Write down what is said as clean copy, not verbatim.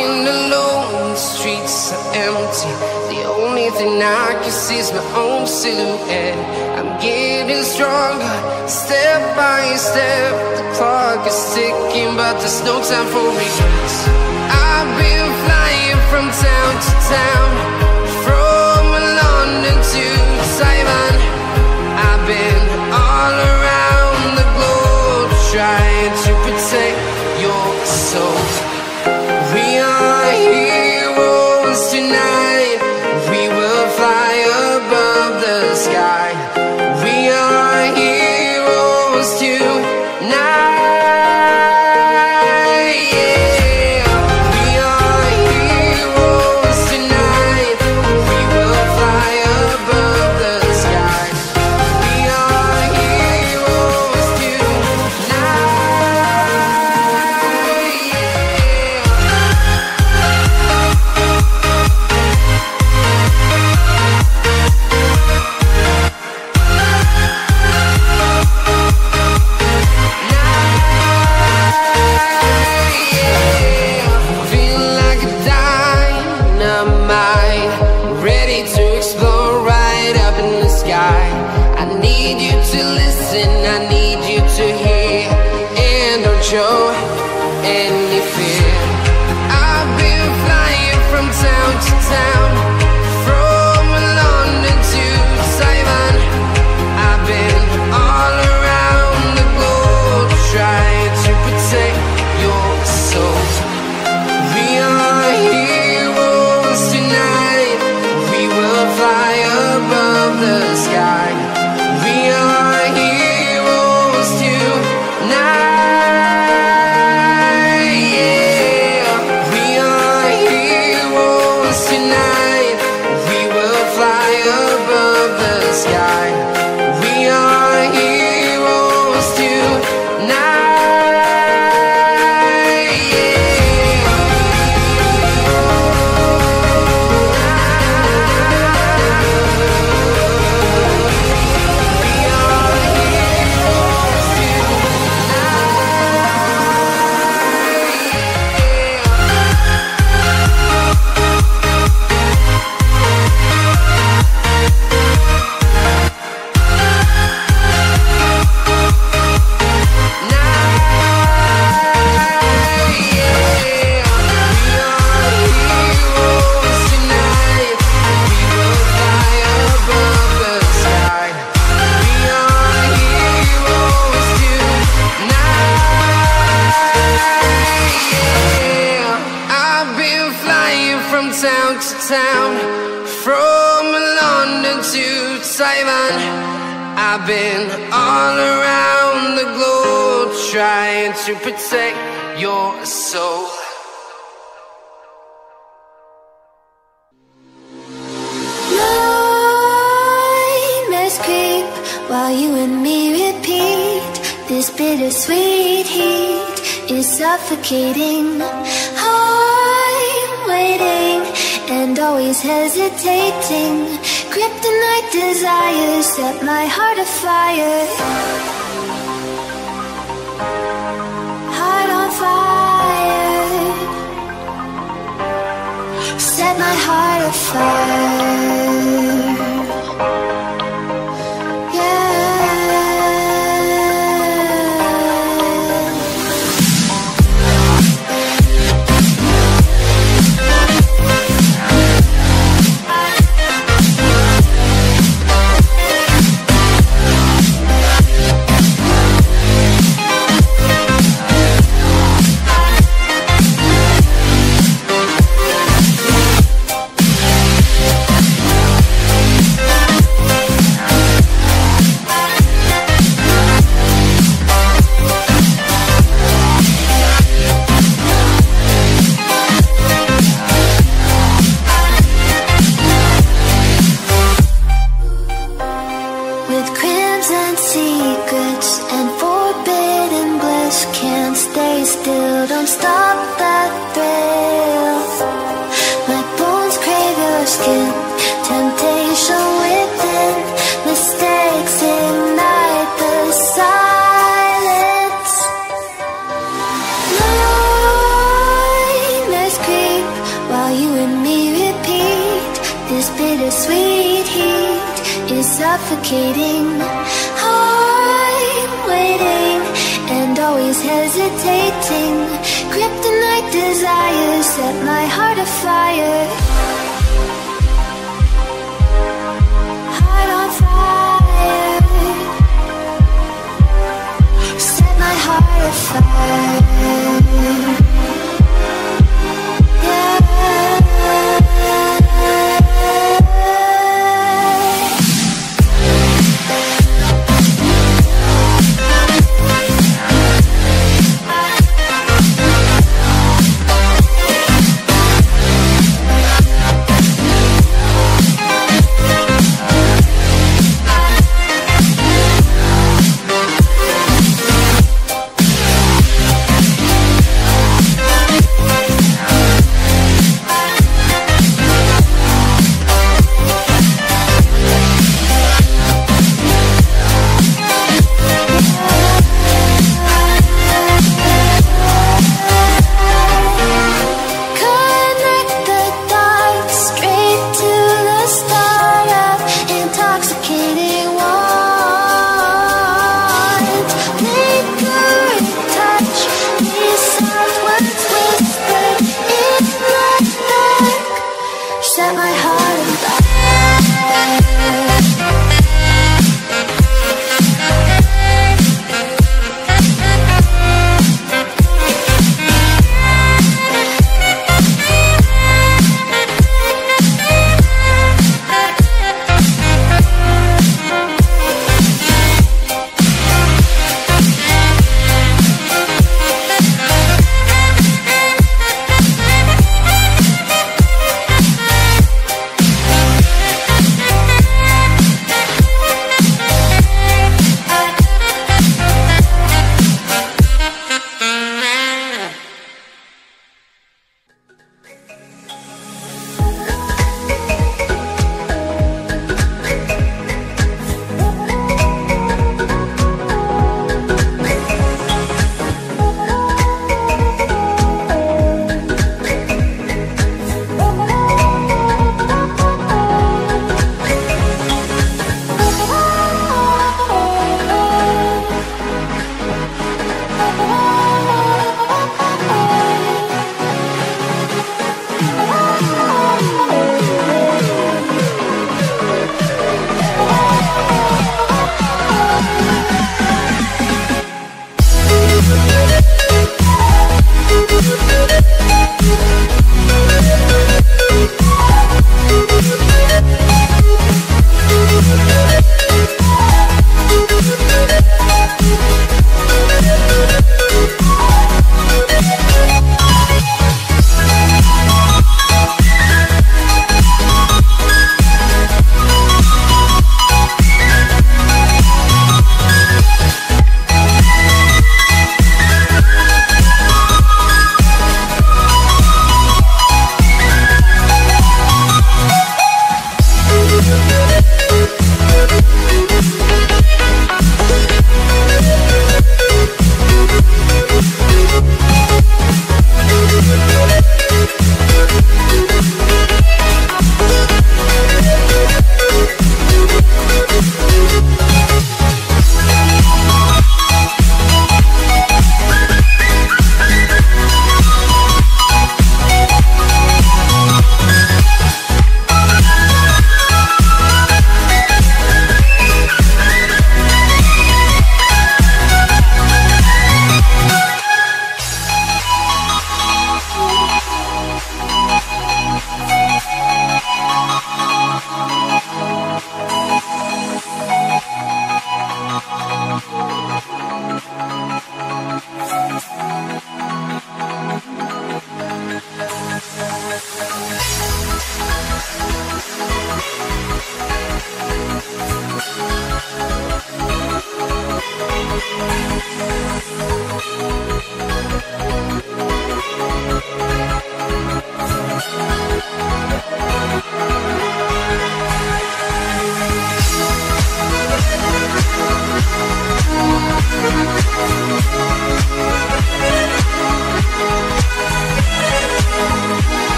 walking alone, the streets are empty. The only thing I can see is my own silhouette. I'm getting stronger, step by step. The clock is ticking, but there's no time for regrets. I've been flying from town to town, from London to Taiwan. I've been all around the globe, trying to protect your soul. We are heroes tonight. We will fly above the sky. We are heroes tonight. Show any fear. I've been flying from town to town, from London to Taiwan. I've been all around the globe, trying to protect your soul. We are heroes tonight. We will fly above the sky. We are heroes tonight. Town to town, from London to Taiwan. I've been all around the globe, trying to protect your soul. Nightmares creep while you and me repeat. This bittersweet heat is suffocating. I'm waiting and always hesitating. Kryptonite desires set my heart afire. Heart on fire. Set my heart afire. Creep suffocating. I'm waiting and always hesitating. Kryptonite desires set my heart afire. Heart on fire. Set my heart afire.